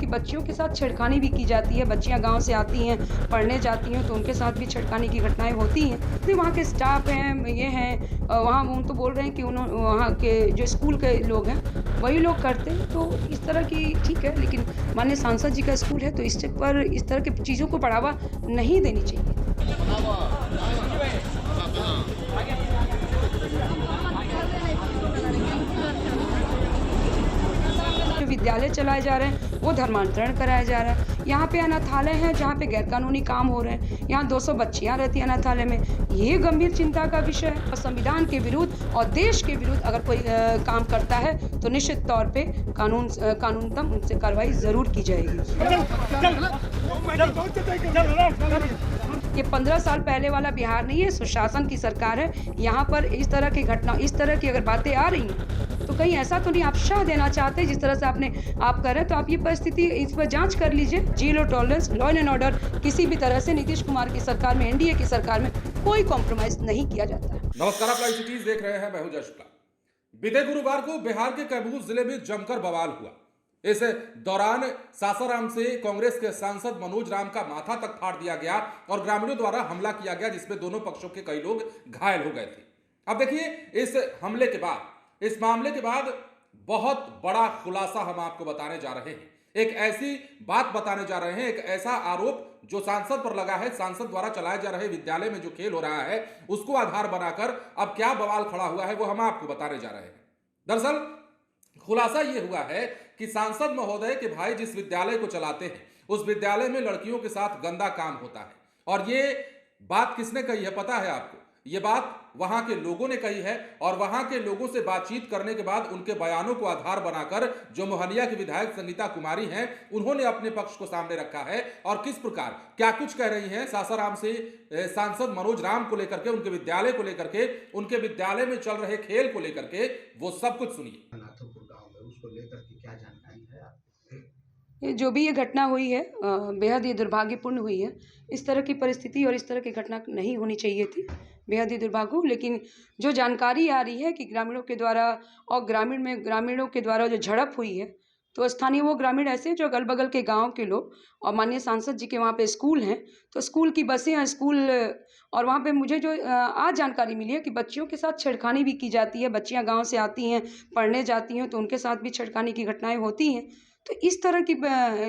बच्चियों के साथ छेड़खानी भी की जाती है। बच्चियाँ गाँव से आती हैं, पढ़ने जाती हैं, तो उनके साथ भी छेड़खानी की घटनाएँ होती हैं। तो वहाँ के स्टाफ हैं, ये हैं, वहाँ वो तो बोल रहे हैं कि वहाँ के जो स्कूल के लोग हैं, वही लोग करते हैं। तो इस तरह की ठीक है, लेकिन माननीय सांसद जी का स्कूल है, तो इस पर इस तरह की चीज़ों को बढ़ावा नहीं देनी चाहिए। जो विद्यालय चलाए जा रहे हैं, वो धर्मांतरण कराया जा रहा है। यहाँ पे अनाथालय हैं, जहाँ पे गैरकानूनी काम हो रहे हैं। यहाँ 200 बच्चियाँ रहती हैं अनाथालय में। ये गंभीर चिंता का विषय है और संविधान के विरुद्ध और देश के विरुद्ध अगर कोई काम करता है, तो निश्चित तौर पे कानूनतः उनसे कार्रवाई ज़रूर की जाएगी। ये 15 साल पहले वाला बिहार नहीं है, सुशासन की सरकार है। यहाँ पर इस तरह की घटना, इस तरह की अगर बातें आ रही हैं, तो कहीं ऐसा तो नहीं आप शाह देना चाहते जिस तरह से आप कर रहे हैं। तो आप ये परिस्थिति, इस पर जांच कर लीजिए। Zero tolerance, law and order किसी भी तरह से नीतीश कुमार की सरकार में, एनडीए की सरकार में कोई कॉम्प्रोमाइज नहीं किया जाता है। नमस्कार, आप लाइव सिटीज देख रहे हैं। मैं हूं जय शुक्ला। बीते गुरुवार को बिहार के कैमूर जिले में जमकर बवाल हुआ। इस दौरान सासाराम से कांग्रेस के सांसद मनोज राम का माथा तक फाड़ दिया गया और ग्रामीणों द्वारा हमला किया गया, जिसमें दोनों पक्षों के कई लोग घायल हो गए थे। अब देखिए, इस हमले के बाद, इस मामले के बाद बहुत बड़ा खुलासा हम आपको बताने जा रहे हैं। एक ऐसी बात बताने जा रहे हैं, एक ऐसा आरोप जो सांसद पर लगा है। सांसद द्वारा चलाए जा रहे विद्यालय में जो खेल हो रहा है, उसको आधार बनाकर अब क्या बवाल खड़ा हुआ है, वो हम आपको बताने जा रहे हैं। दरअसल खुलासा यह हुआ है कि सांसद महोदय के भाई जिस विद्यालय को चलाते हैं, उस विद्यालय में लड़कियों के साथ गंदा काम होता है। और ये बात किसने कही है पता है आपको? ये बात वहां के लोगों ने कही है और वहां के लोगों से बातचीत करने के बाद उनके बयानों को आधार बनाकर जो मोहनिया की विधायक संगीता कुमारी हैं, उन्होंने अपने पक्ष को सामने रखा है और किस प्रकार क्या कुछ कह रही हैं सासाराम से सांसद मनोज राम को लेकर के, उनके विद्यालय को लेकर के, उनके विद्यालय में चल रहे खेल को लेकर के, वो सब कुछ सुनिए। उसको लेकर के क्या जानकारी है आपको? ये जो भी ये घटना हुई है, बेहद ही दुर्भाग्यपूर्ण हुई है। इस तरह की परिस्थिति और इस तरह की घटना नहीं होनी चाहिए थी। बेहद ही दुर्भाग्य। लेकिन जो जानकारी आ रही है कि ग्रामीणों के द्वारा और ग्रामीणों के द्वारा जो झड़प हुई है, तो स्थानीय वो ग्रामीण ऐसे जो अगल बगल के गांव के लोग, और माननीय सांसद जी के वहाँ पे स्कूल हैं, तो स्कूल की बसें हैं, स्कूल, और वहाँ पे मुझे जो आज जानकारी मिली है कि बच्चियों के साथ छेड़खानी भी की जाती है। बच्चियाँ गाँव से आती हैं, पढ़ने जाती हैं, तो उनके साथ भी छेड़खानी की घटनाएँ होती हैं। तो इस तरह की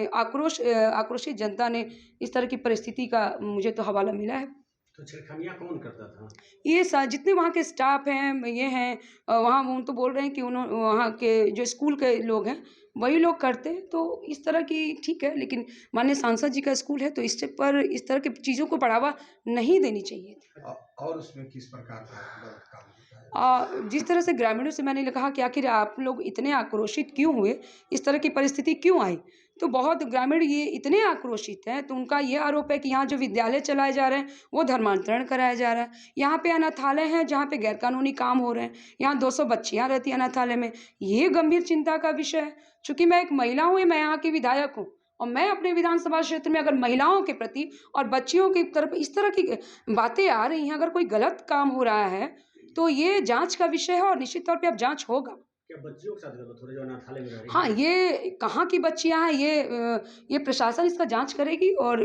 आक्रोशित जनता ने इस तरह की परिस्थिति का मुझे तो हवाला मिला है। तो छेड़खानियाँ कौन करता था? ये जितने वहाँ के स्टाफ हैं, ये हैं, वहाँ वो तो बोल रहे हैं कि वहाँ के जो स्कूल के लोग हैं, वही लोग करते हैं। तो इस तरह की ठीक है, लेकिन माननीय सांसद जी का स्कूल है, तो इस पर इस तरह की चीज़ों को बढ़ावा नहीं देनी चाहिए थी। और उसमें किस प्रकार का गलत काम होता है? जिस तरह से ग्रामीणों से मैंने कहा कि आखिर आप लोग इतने आक्रोशित क्यों हुए, इस तरह की परिस्थिति क्यों आई, तो बहुत ग्रामीण ये इतने आक्रोशित हैं, तो उनका ये आरोप है कि यहाँ जो विद्यालय चलाए जा रहे हैं, वो धर्मांतरण कराया जा रहा है। यहाँ पे अनाथालय हैं, जहाँ पे गैरकानूनी काम हो रहे हैं। यहाँ 200 बच्चियाँ रहती हैं अनाथालय में। ये गंभीर चिंता का विषय है। चूँकि मैं एक महिला हूँ, मैं यहाँ की विधायक हूँ, और मैं अपने विधानसभा क्षेत्र में अगर महिलाओं के प्रति और बच्चियों की तरफ इस तरह की बातें आ रही हैं, अगर कोई गलत काम हो रहा है, तो ये जांच का विषय है और निश्चित तौर पे अब जांच होगा। क्या बच्चियों के साथ गलत हो रहा है जो अनाथालय में रह रही हैं? हाँ, ये कहाँ की बच्चियाँ हैं, ये प्रशासन इसका जांच करेगी। और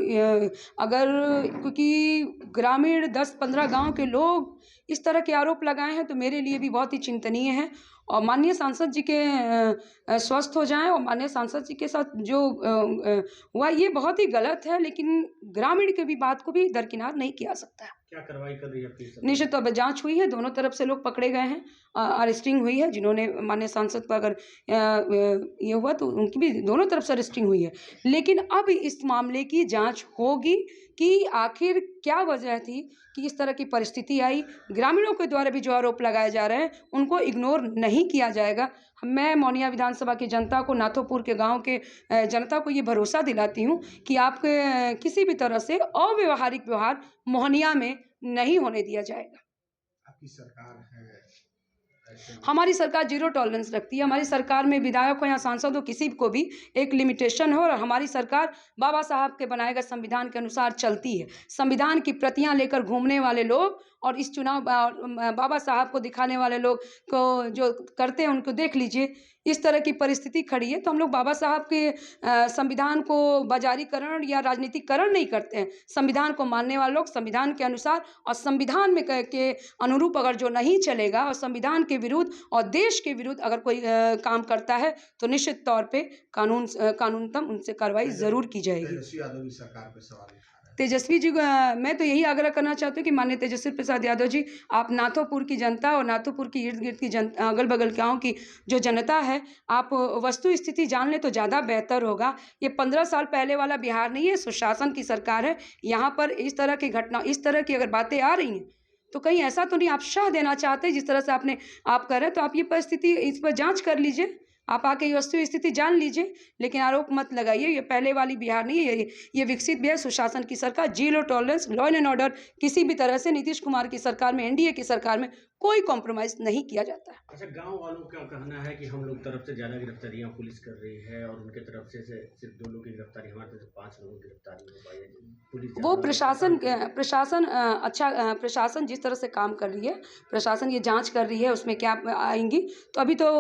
अगर, क्योंकि ग्रामीण 10-15 गांव के लोग इस तरह के आरोप लगाए हैं, तो मेरे लिए भी बहुत ही चिंतनीय है। और माननीय सांसद जी के स्वस्थ हो जाएं, और माननीय सांसद जी के साथ जो हुआ, ये बहुत ही गलत है, लेकिन ग्रामीण की भी बात को भी दरकिनार नहीं किया सकता है। क्या कार्रवाई कर रही है आपकी सरकार? निश्चित तौर पर जांच हुई है, दोनों तरफ से लोग पकड़े गए हैं, अरेस्टिंग हुई है। जिन्होंने माननीय सांसद पर अगर ये हुआ, तो उनकी भी दोनों तरफ से अरेस्टिंग हुई है। लेकिन अब इस मामले की जांच होगी कि आखिर क्या वजह थी कि इस तरह की परिस्थिति आई। ग्रामीणों के द्वारा भी जो आरोप लगाए जा रहे हैं, उनको इग्नोर नहीं किया जाएगा। मैं मोहनिया विधानसभा की जनता को, नाथोपुर के गांव के जनता को ये भरोसा दिलाती हूँ कि आप किसी भी तरह से अव्यवहारिक व्यवहार मोहनिया में नहीं होने दिया जाएगा। आपकी सरकार है, हमारी सरकार जीरो टॉलरेंस रखती है। हमारी सरकार में विधायक हो या सांसद हो, किसी को भी एक लिमिटेशन हो, और हमारी सरकार बाबा साहब के बनाए गए संविधान के अनुसार चलती है। संविधान की प्रतियां लेकर घूमने वाले लोग और इस चुनाव बाबा साहब को दिखाने वाले लोग को जो करते हैं, उनको देख लीजिए। इस तरह की परिस्थिति खड़ी है, तो हम लोग बाबा साहब के संविधान को बाजारीकरण या राजनीतिकरण नहीं करते हैं। संविधान को मानने वाले लोग संविधान के अनुसार और संविधान में के अनुरूप अगर जो नहीं चलेगा और संविधान के विरुद्ध और देश के विरुद्ध अगर कोई काम करता है तो निश्चित तौर पे कानूनतम उनसे कार्रवाई ज़रूर की जाएगी। तेजस्वी यादव भी सरकार पे सवाल उठा रहे हैं। तेजस्वी जी मैं तो यही आग्रह करना चाहती हूँ कि माननीय तेजस्वी प्रसाद यादव जी, आप नाथोपुर की जनता और नाथोपुर की इर्द गिर्द की अगल बगल गाँव की जो जनता है, आप वस्तु स्थिति जान लें तो ज़्यादा बेहतर होगा। ये 15 साल पहले वाला बिहार नहीं है, सुशासन की सरकार है। यहाँ पर इस तरह की घटना, इस तरह की अगर बातें आ रही हैं तो कहीं ऐसा तो नहीं आप शाह देना चाहते जिस तरह से आप कर रहे हैं। तो आप ये परिस्थिति, इस पर जाँच कर लीजिए, आप आके ये वस्तु स्थिति जान लीजिए, लेकिन आरोप मत लगाइए। ये पहले वाली बिहार नहीं है, ये विकसित बिहार, सुशासन की सरकार, zero tolerance, law and order किसी भी तरह से नीतीश कुमार की सरकार में, एनडीए की सरकार में कोई कॉम्प्रोमाइज़ नहीं किया जाता है। अच्छा, गांव वालों का कहना है कि हम लोग तरफ से ज़्यादा गिरफ्तारियां पुलिस कर रही है और उनके तरफ से सिर्फ 2 लोग की गिरफ्तारी, हमारे तरफ से 5 लोगों की गिरफ्तारी हो पाई है। पुलिस वो प्रशासन जिस तरह से काम कर रही है, प्रशासन ये जांच कर रही है, उसमें क्या आएंगी तो अभी तो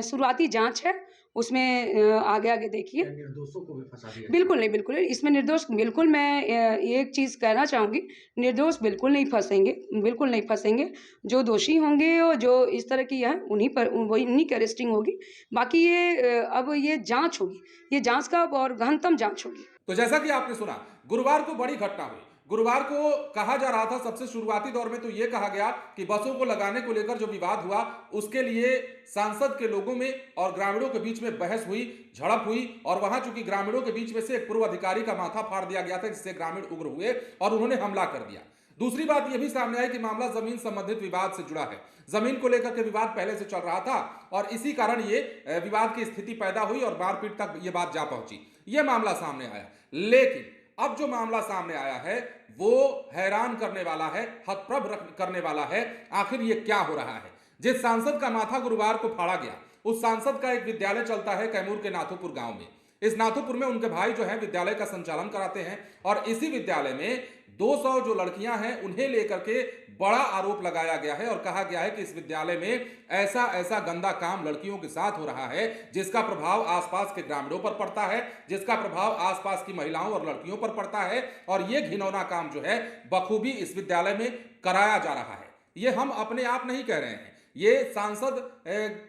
शुरुआती जांच है, उसमें आगे देखिए। निर्दोषों को भी फंसा दिया। बिल्कुल नहीं, बिल्कुल नहीं, इसमें निर्दोष, बिल्कुल मैं एक चीज़ कहना चाहूँगी, निर्दोष बिल्कुल नहीं फंसेंगे, बिल्कुल नहीं फंसेंगे। जो दोषी होंगे और जो इस तरह की है उन्हीं की अरेस्टिंग होगी। बाकी ये अब ये जांच होगी, ये जांच का और गहनतम जांच होगी। तो जैसा कि आपने सुना, गुरुवार को बड़ी घटना हुई। गुरुवार को कहा जा रहा था, सबसे शुरुआती दौर में तो यह कहा गया कि बसों को लगाने को लेकर जो विवाद हुआ उसके लिए सांसद के लोगों में और ग्रामीणों के बीच में बहस हुई, झड़प हुई और वहां चूंकि ग्रामीणों के बीच में से एक पूर्व अधिकारी का माथा फाड़ दिया गया था, जिससे ग्रामीण उग्र हुए और उन्होंने हमला कर दिया। दूसरी बात यह भी सामने आई कि मामला जमीन संबंधित विवाद से जुड़ा है। जमीन को लेकर के विवाद पहले से चल रहा था और इसी कारण ये विवाद की स्थिति पैदा हुई और मारपीट तक ये बात जा पहुंची। यह मामला सामने आया, लेकिन अब जो मामला सामने आया है वो हैरान करने वाला है, हतप्रभ करने वाला है। आखिर ये क्या हो रहा है? जिस सांसद का माथा गुरुवार को फाड़ा गया, उस सांसद का एक विद्यालय चलता है कैमूर के नाथोपुर गांव में। इस नाथोपुर में उनके भाई जो है विद्यालय का संचालन कराते हैं और इसी विद्यालय में 200 जो लड़कियां हैं उन्हें लेकर के बड़ा आरोप लगाया गया है और कहा गया है कि इस विद्यालय में ऐसा गंदा काम लड़कियों के साथ हो रहा है जिसका प्रभाव आसपास के ग्रामीणों पर पड़ता है, जिसका प्रभाव आसपास की महिलाओं और लड़कियों पर पड़ता है और यह घिनौना काम जो है बखूबी इस विद्यालय में कराया जा रहा है। ये हम अपने आप नहीं कह रहे हैं, ये सांसद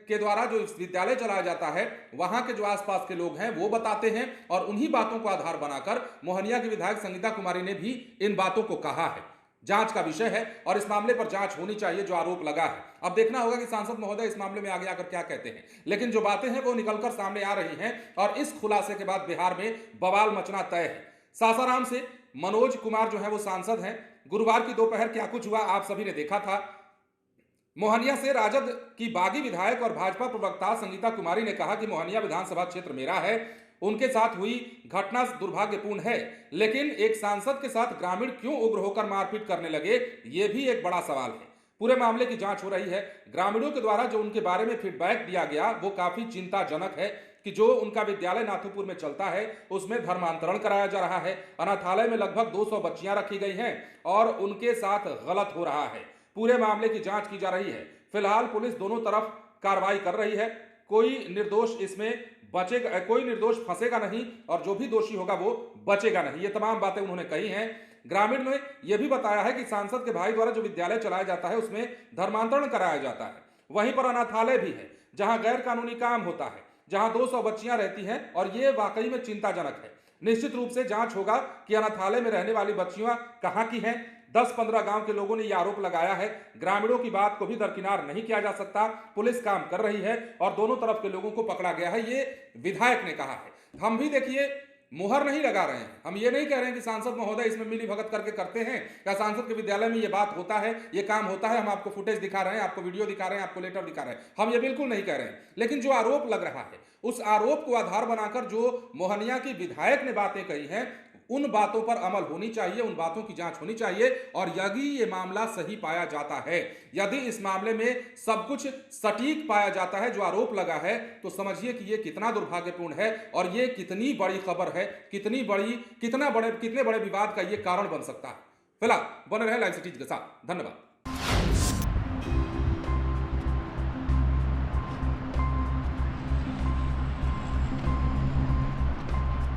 के द्वारा जो विद्यालय चलाया जाता है वहां के जो आसपास के लोग हैं वो बताते हैं और उन्हीं बातों को आधार बनाकर मोहनिया की विधायक संगीता कुमारी ने भी इन बातों को कहा है। जांच का विषय है और इस मामले पर जांच होनी चाहिए जो आरोप लगा है। अब देखना होगा कि सांसद महोदय इस मामले में आगे आकर क्या कहते हैं, लेकिन जो बातें हैं वो निकलकर सामने आ रही हैं और इस खुलासे के बाद बिहार में बवाल मचना तय है। सासाराम से मनोज कुमार जो है वो सांसद हैं। गुरुवार की दोपहर क्या कुछ हुआ आप सभी ने देखा था। मोहनिया से राजद की बागी विधायक और भाजपा प्रवक्ता संगीता कुमारी ने कहा कि मोहनिया विधानसभा क्षेत्र मेरा है, उनके साथ हुई घटना दुर्भाग्यपूर्ण है, लेकिन एक सांसद के साथ ग्रामीण क्यों उग्र होकर मारपीट करने लगे, यह भी एक बड़ा सवाल है। पूरे मामले की जांच हो रही है। ग्रामीणों के द्वारा जो उनके बारे में फीडबैक दिया गया वो काफी चिंताजनक है कि जो उनका विद्यालय नाथोपुर में चलता है उसमें धर्मांतरण कराया जा रहा है। अनाथालय में लगभग 200 बच्चियां रखी गई हैं और उनके साथ गलत हो रहा है। पूरे मामले की जांच की जा रही है। फिलहाल पुलिस दोनों तरफ कार्रवाई कर रही है। कोई निर्दोष इसमें बचेगा, कोई निर्दोष फंसेगा नहीं और जो भी दोषी होगा वो बचेगा नहीं। ये तमाम बातें उन्होंने कही हैं। ग्रामीण ने यह भी बताया है कि सांसद के भाई द्वारा जो विद्यालय चलाया जाता है उसमें धर्मांतरण कराया जाता है। वहीं पर अनाथालय भी है जहां गैर कानूनी काम होता है, जहां 200 बच्चियां रहती हैं और ये वाकई में चिंताजनक है। निश्चित रूप से जांच होगा कि अनाथालय में रहने वाली बच्चियां कहां की हैं। 10-15 गांव के लोगों ने यह आरोप लगाया है। ग्रामीणों की बात को भी दरकिनार नहीं किया जा सकता। पुलिस काम कर रही है और दोनों तरफ के लोगों को पकड़ा गया है, ये विधायक ने कहा है। हम भी देखिए मुहर नहीं लगा रहे हैं। हम ये नहीं कह रहे हैं कि सांसद महोदय इसमें मिली भगत करके करते हैं या सांसद के विद्यालय में ये बात होता है, ये काम होता है। हम आपको फुटेज दिखा रहे हैं, आपको वीडियो दिखा रहे हैं, आपको लेटर दिखा रहे हैं। हम ये बिल्कुल नहीं कह रहे हैं, लेकिन जो आरोप लग रहा है उस आरोप को आधार बनाकर जो मोहनिया की विधायक ने बातें कही हैं उन बातों पर अमल होनी चाहिए, उन बातों की जांच होनी चाहिए। और यदि ये मामला सही पाया जाता है, यदि इस मामले में सब कुछ सटीक पाया जाता है जो आरोप लगा है, तो समझिए कि ये कितना दुर्भाग्यपूर्ण है और ये कितनी बड़ी खबर है, कितने बड़े विवाद का ये कारण बन सकता है। फिलहाल बने रहे लाइव सिटीज के साथ। धन्यवाद।